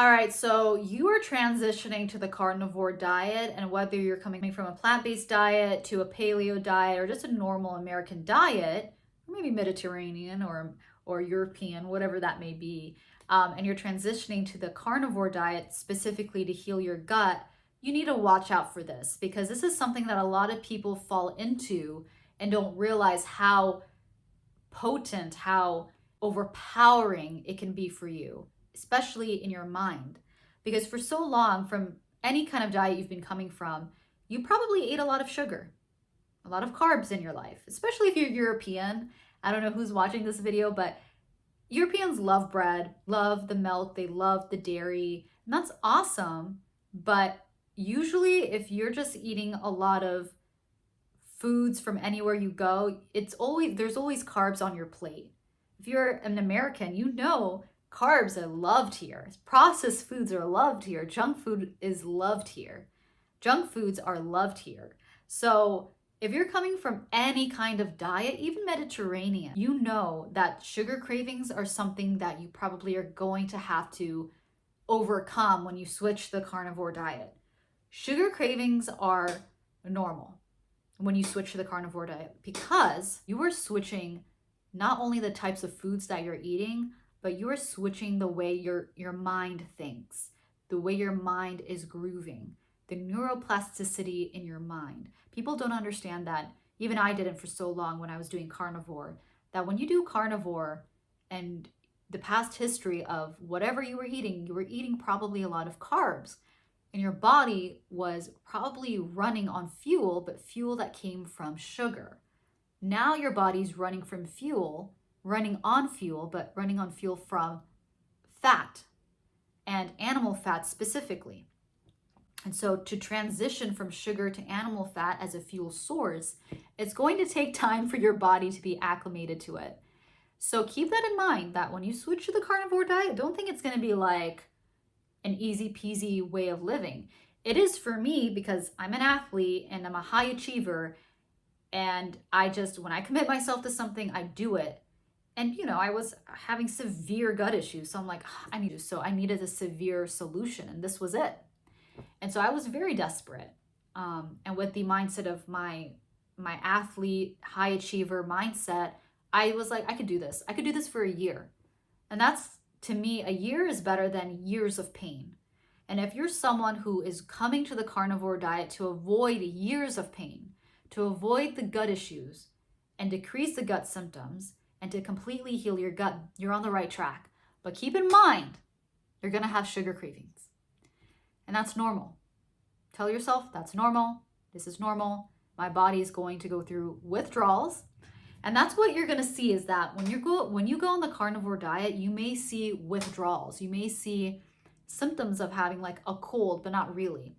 All right, so you are transitioning to the carnivore diet, and whether you're coming from a plant-based diet to a paleo diet or just a normal American diet, or maybe Mediterranean or European, whatever that may be, and you're transitioning to the carnivore diet specifically to heal your gut, you need to watch out for this because this is something that a lot of people fall into and don't realize how potent, how overpowering it can be for you, especially in your mind. Because for so long, from any kind of diet you've been coming from, you probably ate a lot of sugar, a lot of carbs in your life, especially if you're European. I don't know who's watching this video, but Europeans love bread, love the milk, they love the dairy, and that's awesome. But usually, if you're just eating a lot of foods from anywhere you go, there's always carbs on your plate. If you're an American, you know carbs are loved here. Processed foods are loved here. Junk food is loved here. Junk foods are loved here. So if you're coming from any kind of diet, even Mediterranean, you know that sugar cravings are something that you probably are going to have to overcome when you switch to the carnivore diet. Sugar cravings are normal when you switch to the carnivore diet because you are switching not only the types of foods that you're eating, but you are switching the way your mind thinks, the way your mind is grooving, the neuroplasticity in your mind. People don't understand that. Even I didn't for so long when I was doing carnivore, that when you do carnivore and the past history of whatever you were eating probably a lot of carbs. And your body was probably running on fuel, but fuel that came from sugar. Now your body's running on fuel, but running on fuel from fat and animal fat specifically. And so to transition from sugar to animal fat as a fuel source, it's going to take time for your body to be acclimated to it. So keep that in mind that when you switch to the carnivore diet, don't think it's going to be like an easy peasy way of living. It is for me because I'm an athlete and I'm a high achiever, and when I commit myself to something, I do it. And I was having severe gut issues, so I'm like, I needed a severe solution, and this was it. And so I was very desperate, and with the mindset of my athlete, high achiever mindset, I was like, I could do this for a year. And that's, to me, a year is better than years of pain. And if you're someone who is coming to the carnivore diet to avoid years of pain, to avoid the gut issues and decrease the gut symptoms and to completely heal your gut, you're on the right track. But keep in mind, you're going to have sugar cravings. And that's normal. Tell yourself that's normal. This is normal. My body is going to go through withdrawals. And that's what you're going to see is that when you go on the carnivore diet, you may see withdrawals. You may see symptoms of having like a cold, but not really.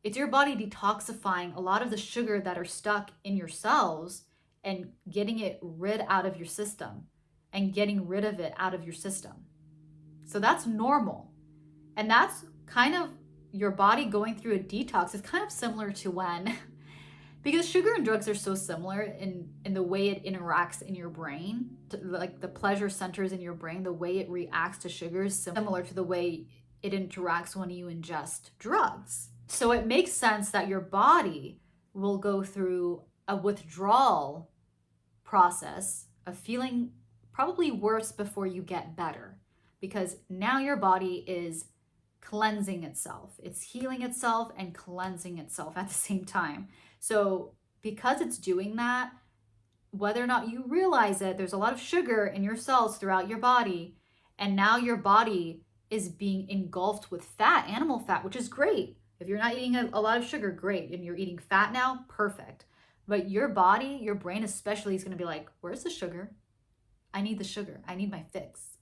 It's your body detoxifying a lot of the sugar that are stuck in your cells and getting it out of your system and getting rid of it out of your system. So that's normal. And that's kind of your body going through a detox. It's kind of similar to when because sugar and drugs are so similar in the way it interacts in your brain, like the pleasure centers in your brain, the way it reacts to sugar is similar to the way it interacts when you ingest drugs. So it makes sense that your body will go through a withdrawal process of feeling probably worse before you get better, because now your body is cleansing itself. It's healing itself and cleansing itself at the same time. So because it's doing that, whether or not you realize it, there's a lot of sugar in your cells throughout your body. And now your body is being engulfed with fat, animal fat, which is great. If you're not eating a lot of sugar, great. And you're eating fat now, perfect. But your body, your brain especially, is going to be like, where's the sugar? I need the sugar. I need my fix.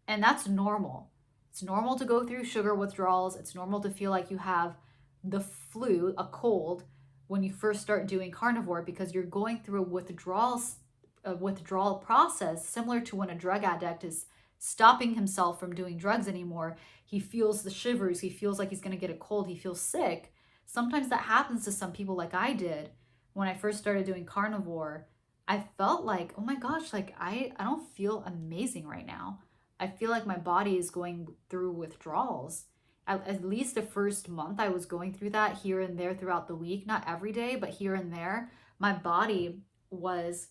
And that's normal. It's normal to go through sugar withdrawals. It's normal to feel like you have the flu, a cold, when you first start doing carnivore, because you're going through a withdrawal process similar to when a drug addict is stopping himself from doing drugs anymore. He feels the shivers. He feels like he's going to get a cold. He feels sick. Sometimes that happens to some people, like I did when I first started doing carnivore. I felt like, oh my gosh, like I don't feel amazing right now. I feel like my body is going through withdrawals. At least the first month I was going through that here and there throughout the week, not every day, but here and there. My body was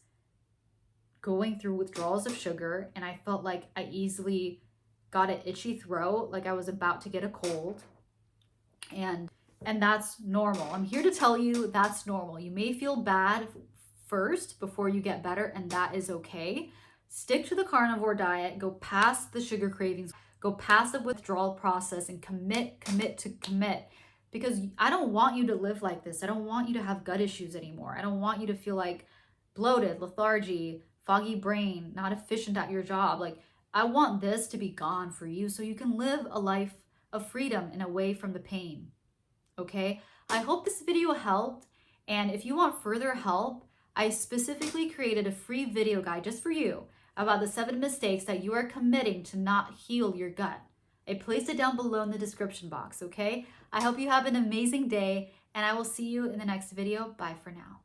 going through withdrawals of sugar, and I felt like I easily got an itchy throat, like I was about to get a cold. And that's normal. I'm here to tell you that's normal. You may feel bad first before you get better, and that is okay. Stick to the carnivore diet, go past the sugar cravings, go past the withdrawal process, and commit, because I don't want you to live like this. I don't want you to have gut issues anymore. I don't want you to feel like bloated, lethargy, foggy brain, not efficient at your job. Like, I want this to be gone for you so you can live a life of freedom and away from the pain. Okay? I hope this video helped. And if you want further help, I specifically created a free video guide just for you about the 7 mistakes that you are committing to not heal your gut. I placed it down below in the description box, okay? I hope you have an amazing day, and I will see you in the next video. Bye for now.